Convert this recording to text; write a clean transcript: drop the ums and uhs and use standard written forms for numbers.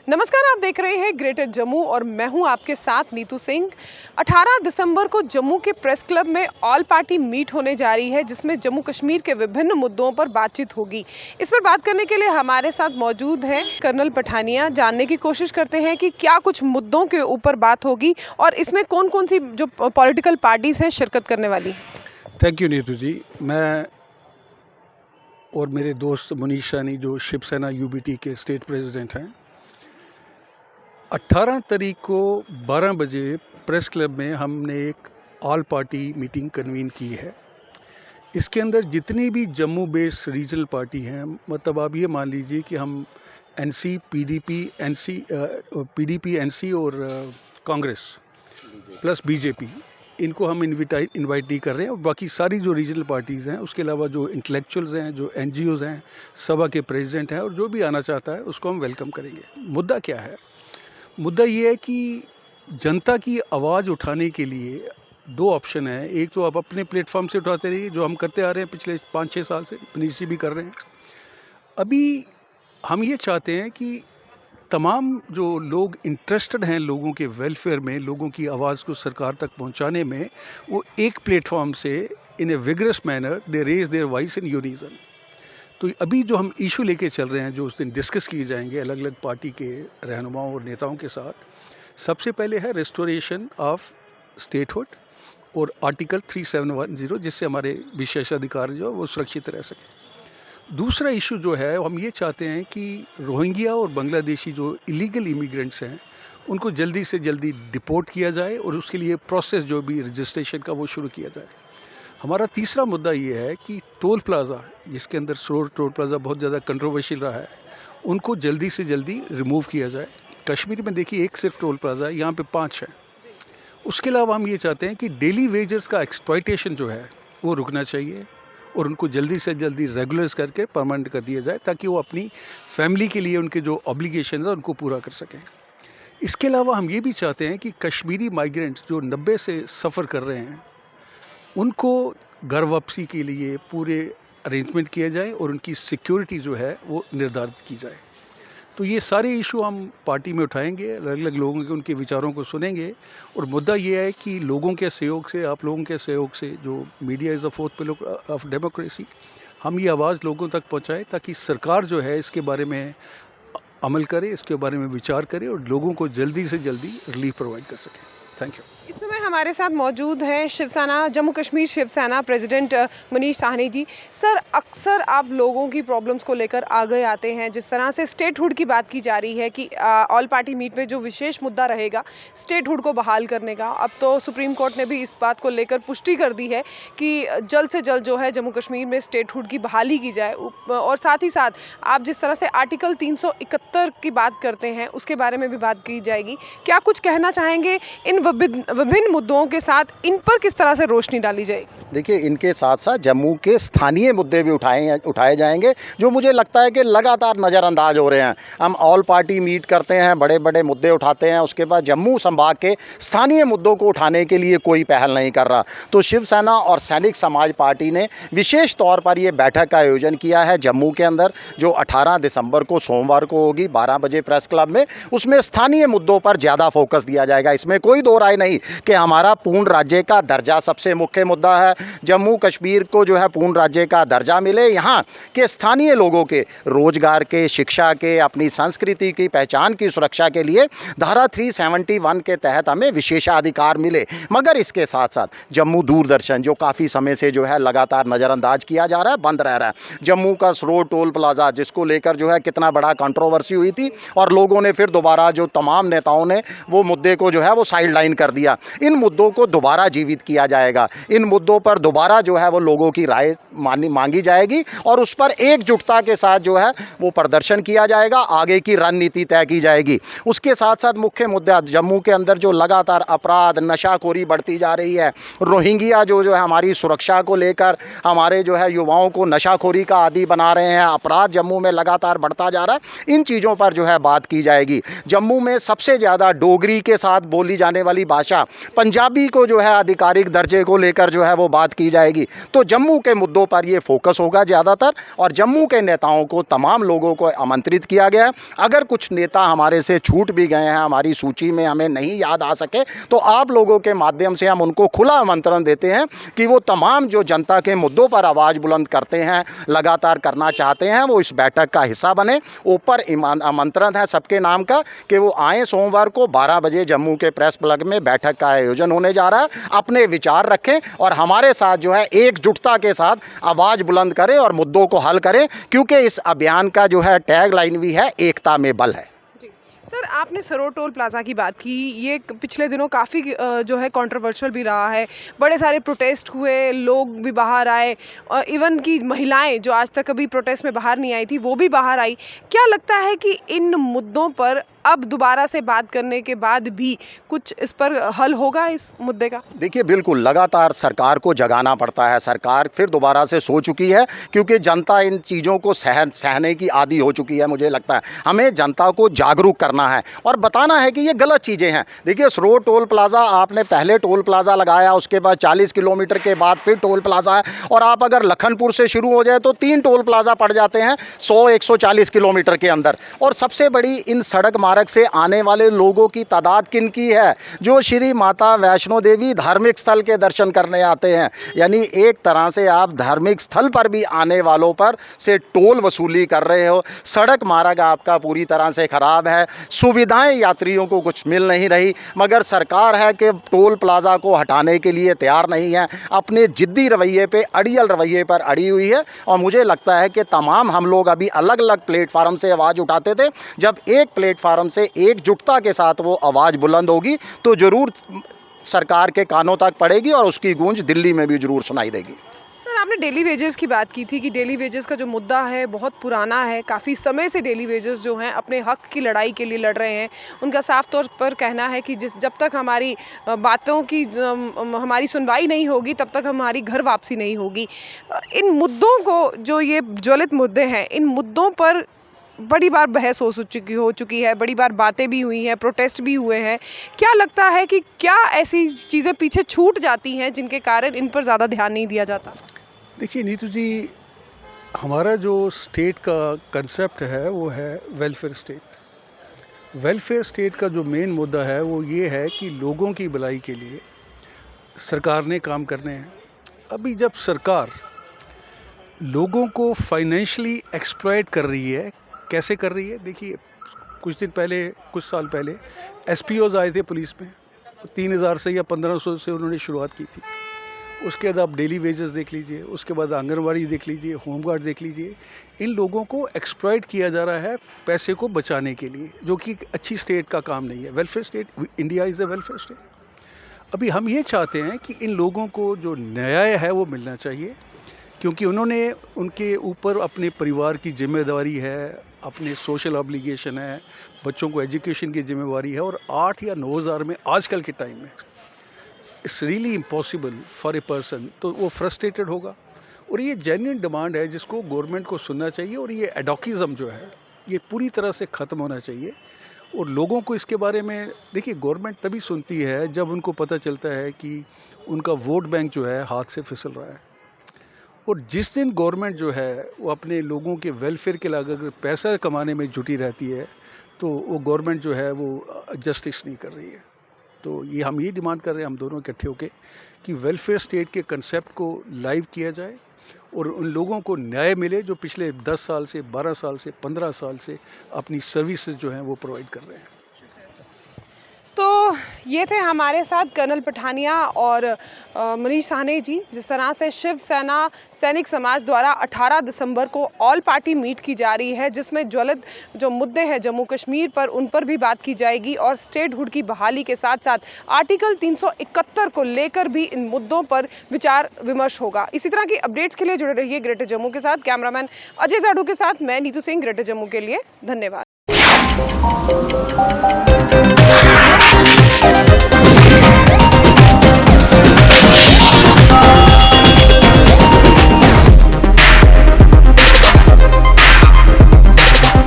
नमस्कार, आप देख रहे हैं ग्रेटर जम्मू और मैं हूं आपके साथ नीतू सिंह। 18 दिसंबर को जम्मू के प्रेस क्लब में ऑल पार्टी मीट होने जा रही है, जिसमें जम्मू कश्मीर के विभिन्न मुद्दों पर बातचीत होगी। इस पर बात करने के लिए हमारे साथ मौजूद हैं कर्नल पठानिया। जानने की कोशिश करते हैं कि क्या कुछ मुद्दों के ऊपर बात होगी और इसमें कौन कौन सी जो पॉलिटिकल पार्टीज हैं शिरकत करने वाली। थैंक यू नीतू जी। मैं और मेरे दोस्त मुनीश सानी जो शिवसेना यूबीटी के स्टेट प्रेसिडेंट हैं, 18 तारीख को 12 बजे प्रेस क्लब में हमने एक ऑल पार्टी मीटिंग कन्वीन की है। इसके अंदर जितनी भी जम्मू बेस्ड रीजनल पार्टी हैं, मतलब आप ये मान लीजिए कि हम एनसी, पीडीपी, एनसी और कांग्रेस प्लस बीजेपी, इनको हम इनवाइट नहीं कर रहे हैं। और बाकी सारी जो रीजनल पार्टीज़ हैं, उसके अलावा जो इंटेलेक्चुअल्स हैं, जो एनजीओज़ हैं, सभा के प्रेसिडेंट हैं, और जो भी आना चाहता है उसको हम वेलकम करेंगे। मुद्दा क्या है? मुद्दा ये है कि जनता की आवाज़ उठाने के लिए दो ऑप्शन हैं। एक तो आप अपने प्लेटफॉर्म से उठाते रहिए, जो हम करते आ रहे हैं पिछले 5-6 साल से, मनीष जी भी कर रहे हैं। अभी हम ये चाहते हैं कि तमाम जो लोग इंटरेस्टेड हैं लोगों के वेलफेयर में, लोगों की आवाज़ को सरकार तक पहुंचाने में, वो एक प्लेटफॉर्म से in a vigorous manner they raise their voice in unison. तो अभी जो हम इशू लेके चल रहे हैं, जो उस दिन डिस्कस किए जाएंगे अलग अलग पार्टी के रहनुमाओं और नेताओं के साथ, सबसे पहले है रेस्टोरेशन ऑफ स्टेटहुड और आर्टिकल 3710, जिससे हमारे विशेषाधिकार जो है वो सुरक्षित रह सके। दूसरा इशू जो है, हम ये चाहते हैं कि रोहिंग्या और बांग्लादेशी जो इलीगल इमिग्रेंट्स हैं, उनको जल्दी से जल्दी डिपोर्ट किया जाए और उसके लिए प्रोसेस जो भी रजिस्ट्रेशन का वो शुरू किया जाए। हमारा तीसरा मुद्दा ये है कि टोल प्लाज़ा, जिसके अंदर सरोर टोल प्लाज़ा बहुत ज़्यादा कंट्रोवर्शियल रहा है, उनको जल्दी से जल्दी रिमूव किया जाए। कश्मीर में देखिए एक सिर्फ टोल प्लाज़ा है, यहाँ पे 5 हैं। उसके अलावा हम ये चाहते हैं कि डेली वेजर्स का एक्सप्लॉयटेशन जो है वो रुकना चाहिए और उनको जल्दी से जल्दी रेगुलर्स करके परमानेंट कर दिया जाए, ताकि वो अपनी फैमिली के लिए उनके जो ऑब्लिगेशन है उनको पूरा कर सकें। इसके अलावा हम ये भी चाहते हैं कि कश्मीरी माइग्रेंट्स जो 90 से सफ़र कर रहे हैं, उनको घर वापसी के लिए पूरे अरेंजमेंट किया जाए और उनकी सिक्योरिटी जो है वो निर्धारित की जाए। तो ये सारे इशू हम पार्टी में उठाएंगे, अलग अलग लोगों के उनके विचारों को सुनेंगे। और मुद्दा ये है कि लोगों के सहयोग से, आप लोगों के सहयोग से, जो media is a fourth pillar of democracy, हम ये आवाज़ लोगों तक पहुंचाएं, ताकि सरकार जो है इसके बारे में अमल करे, इसके बारे में विचार करे और लोगों को जल्दी से जल्दी रिलीफ प्रोवाइड कर सके। Thank you. इस समय हमारे साथ मौजूद हैं शिवसेना, जम्मू कश्मीर शिवसेना प्रेसिडेंट मनीष साहनी जी। सर, अक्सर आप लोगों की प्रॉब्लम्स को लेकर आगे आते हैं। जिस तरह से स्टेटहुड की बात की जा रही है कि ऑल पार्टी मीट में जो विशेष मुद्दा रहेगा स्टेटहुड को बहाल करने का, अब तो सुप्रीम कोर्ट ने भी इस बात को लेकर पुष्टि कर दी है कि जल्द से जल्द जो है जम्मू कश्मीर में स्टेटहुड की बहाली की जाए। और साथ ही साथ आप जिस तरह से आर्टिकल 371 की बात करते हैं, उसके बारे में भी बात की जाएगी। क्या कुछ कहना चाहेंगे इन विभिन्न मुद्दों के साथ, इन पर किस तरह से रोशनी डाली जाएगी? देखिए, इनके साथ साथ जम्मू के स्थानीय मुद्दे भी उठाए जाएंगे, जो मुझे लगता है कि लगातार नज़रअंदाज हो रहे हैं। हम ऑल पार्टी मीट करते हैं, बड़े बड़े मुद्दे उठाते हैं, उसके बाद जम्मू संभाग के स्थानीय मुद्दों को उठाने के लिए कोई पहल नहीं कर रहा। तो शिवसेना और सैनिक समाज पार्टी ने विशेष तौर पर ये बैठक का आयोजन किया है जम्मू के अंदर, जो 18 दिसंबर को सोमवार को होगी 12 बजे प्रेस क्लब में। उसमें स्थानीय मुद्दों पर ज़्यादा फोकस दिया जाएगा। इसमें कोई दो राय नहीं कि हमारा पूर्ण राज्य का दर्जा सबसे मुख्य मुद्दा है। जम्मू कश्मीर को जो है पूर्ण राज्य का दर्जा मिले, यहाँ के स्थानीय लोगों के रोजगार के, शिक्षा के, अपनी संस्कृति की पहचान की सुरक्षा के लिए धारा 371 के तहत हमें विशेषाधिकार मिले। मगर इसके साथ साथ जम्मू दूरदर्शन, जो काफ़ी समय से जो है लगातार नज़रअंदाज किया जा रहा है, बंद रह रहा है। जम्मू का सरोर टोल प्लाज़ा, जिसको लेकर जो है कितना बड़ा कंट्रोवर्सी हुई थी, और लोगों ने फिर दोबारा, जो तमाम नेताओं ने वो मुद्दे को जो है वो साइड लाइन कर दिया। इन मुद्दों को दोबारा जीवित किया जाएगा। इन मुद्दों पर दोबारा जो है वो लोगों की राय मांगी जाएगी और उस पर एकजुटता के साथ जो है वो प्रदर्शन किया जाएगा, आगे की रणनीति तय की जाएगी। उसके साथ साथ मुख्य मुद्दा जम्मू के अंदर जो लगातार अपराध, नशाखोरी बढ़ती जा रही है, रोहिंग्या जो है हमारी सुरक्षा को लेकर हमारे जो है युवाओं को नशाखोरी का आदी बना रहे हैं, अपराध जम्मू में लगातार बढ़ता जा रहा है, इन चीज़ों पर जो है बात की जाएगी। जम्मू में सबसे ज़्यादा डोगरी के साथ बोली जाने वाली भाषा पंजाबी को जो है आधिकारिक दर्जे को लेकर जो है वो बात की जाएगी तो जम्मू के मुद्दों पर ये फोकस होगा ज़्यादातर, और जम्मू के नेताओं को, तमाम लोगों को आमंत्रित किया गया है। अगर कुछ नेता हमारे से छूट भी गए हैं, हमारी सूची में हमें नहीं याद आ सके, तो आप लोगों के माध्यम से हम उनको खुला आमंत्रण देते हैं कि वो तमाम जो जनता के मुद्दों पर आवाज़ बुलंद करते हैं, लगातार करना चाहते हैं, वो इस बैठक का हिस्सा बने। ऊपर आमंत्रण है सबके नाम का कि वो आए। सोमवार को 12 बजे जम्मू के प्रेस क्लब में बैठक का आयोजन होने जा रहा है। अपने विचार रखें और हमारे साथ जो है एकजुटता के साथ आवाज़ बुलंद करें और मुद्दों को हल करें, क्योंकि इस अभियान का जो है टैग लाइन भी है, एकता में बल है। सर, आपने सरोड टोल प्लाज़ा की बात की। ये पिछले दिनों काफ़ी जो है कंट्रोवर्शियल भी रहा है। बड़े सारे प्रोटेस्ट हुए, लोग भी बाहर आए, इवन कि महिलाएं जो आज तक कभी प्रोटेस्ट में बाहर नहीं आई थी वो भी बाहर आई। क्या लगता है कि इन मुद्दों पर अब दोबारा से बात करने के बाद भी कुछ इस पर हल होगा इस मुद्दे का? देखिए, बिल्कुल लगातार सरकार को जगाना पड़ता है। सरकार फिर दोबारा से सो चुकी है, क्योंकि जनता इन चीज़ों को सहने की आदी हो चुकी है। मुझे लगता है हमें जनता को जागरूक करना है और बताना है कि ये गलत चीज़ें हैं। देखिए, सरोड टोल प्लाज़ा, आपने पहले टोल प्लाज़ा लगाया, उसके बाद 40 किलोमीटर के बाद फिर टोल प्लाज़ा है, और आप अगर लखनपुर से शुरू हो जाए तो 3 टोल प्लाज़ा पड़ जाते हैं 100-140 किलोमीटर के अंदर। और सबसे बड़ी, इन सड़क मार्ग से आने वाले लोगों की तादाद किन की है? जो श्री माता वैष्णो देवी धार्मिक स्थल के दर्शन करने आते हैं। यानी एक तरह से आप धार्मिक स्थल पर भी आने वालों पर से टोल वसूली कर रहे हो। सड़क मार्ग आपका पूरी तरह से ख़राब है, सुविधाएं यात्रियों को कुछ मिल नहीं रही, मगर सरकार है कि टोल प्लाज़ा को हटाने के लिए तैयार नहीं है, अपने जिद्दी रवैये पे, अड़ियल रवैये पर अड़ी हुई है। और मुझे लगता है कि तमाम हम लोग अभी अलग अलग प्लेटफार्म से आवाज़ उठाते थे, जब एक प्लेटफार्म से एकजुटता के साथ वो आवाज़ बुलंद होगी तो ज़रूर सरकार के कानों तक पड़ेगी और उसकी गूंज दिल्ली में भी ज़रूर सुनाई देगी। सर, आपने डेली वेजेस की बात की थी कि डेली वेजेस का जो मुद्दा है बहुत पुराना है। काफ़ी समय से डेली वेजेस जो हैं अपने हक की लड़ाई के लिए लड़ रहे हैं। उनका साफ तौर पर कहना है कि जब तक हमारी बातों की हमारी सुनवाई नहीं होगी तब तक हमारी घर वापसी नहीं होगी। इन मुद्दों को, जो ये ज्वलित मुद्दे हैं, इन मुद्दों पर बड़ी बार बहस हो चुकी है, बड़ी बार बातें भी हुई हैं, प्रोटेस्ट भी हुए हैं। क्या लगता है कि क्या ऐसी चीज़ें पीछे छूट जाती हैं जिनके कारण इन पर ज़्यादा ध्यान नहीं दिया जाता? देखिए नीतू जी, हमारा जो स्टेट का कंसेप्ट है वो है वेलफेयर स्टेट। वेलफेयर स्टेट का जो मेन मुद्दा है वो ये है कि लोगों की भलाई के लिए सरकार ने काम करने हैं। अभी जब सरकार लोगों को फाइनेंशियली एक्सप्लॉइट कर रही है, कैसे कर रही है? देखिए, कुछ साल पहले एसपीओज आए थे पुलिस में, 3000 से या 1500 से उन्होंने शुरुआत की थी। उसके बाद आप डेली वेजेस देख लीजिए, उसके बाद आंगनवाड़ी देख लीजिए, होमगार्ड देख लीजिए। इन लोगों को एक्सप्लॉइट किया जा रहा है पैसे को बचाने के लिए, जो कि अच्छी स्टेट का काम नहीं है। Welfare state, India is a welfare state. अभी हम ये चाहते हैं कि इन लोगों को जो न्याय है वो मिलना चाहिए, क्योंकि उन्होंने, उनके ऊपर अपने परिवार की जिम्मेदारी है, अपने सोशल ऑब्लिगेशन है, बच्चों को एजुकेशन की जिम्मेवारी है। और 8 या 9 हज़ार में आजकल के टाइम में it's really impossible for a person, तो वो फ्रस्ट्रेटेड होगा। और ये जेन्युइन डिमांड है जिसको गवर्नमेंट को सुनना चाहिए, और ये एडोकिज़म जो है ये पूरी तरह से ख़त्म होना चाहिए। और लोगों को इसके बारे में, देखिए, गवर्नमेंट तभी सुनती है जब उनको पता चलता है कि उनका वोट बैंक जो है हाथ से फिसल रहा है। और जिस दिन गवर्नमेंट जो है वो अपने लोगों के वेलफेयर के लिए अगर पैसा कमाने में जुटी रहती है, तो वो गवर्नमेंट जो है वो जस्टिस नहीं कर रही है। तो ये हम ये डिमांड कर रहे हैं, हम दोनों इकट्ठे होकर, कि वेलफेयर स्टेट के कंसेप्ट को लाइव किया जाए और उन लोगों को न्याय मिले जो पिछले 10 साल से, 12 साल से, 15 साल से अपनी सर्विसेज जो हैं वो प्रोवाइड कर रहे हैं। तो ये थे हमारे साथ कर्नल पठानिया और मनीष साहनी जी। जिस तरह से शिवसेना सैनिक समाज द्वारा 18 दिसंबर को ऑल पार्टी मीट की जा रही है, जिसमें ज्वलित जो मुद्दे हैं जम्मू कश्मीर पर, उन पर भी बात की जाएगी और स्टेटहुड की बहाली के साथ साथ आर्टिकल 371 को लेकर भी इन मुद्दों पर विचार विमर्श होगा। इसी तरह की अपडेट्स के लिए जुड़े रहिए ग्रेटर जम्मू के साथ। कैमरामैन अजय जाडू के साथ मैं नीतू सिंह, ग्रेटर जम्मू के लिए। धन्यवाद।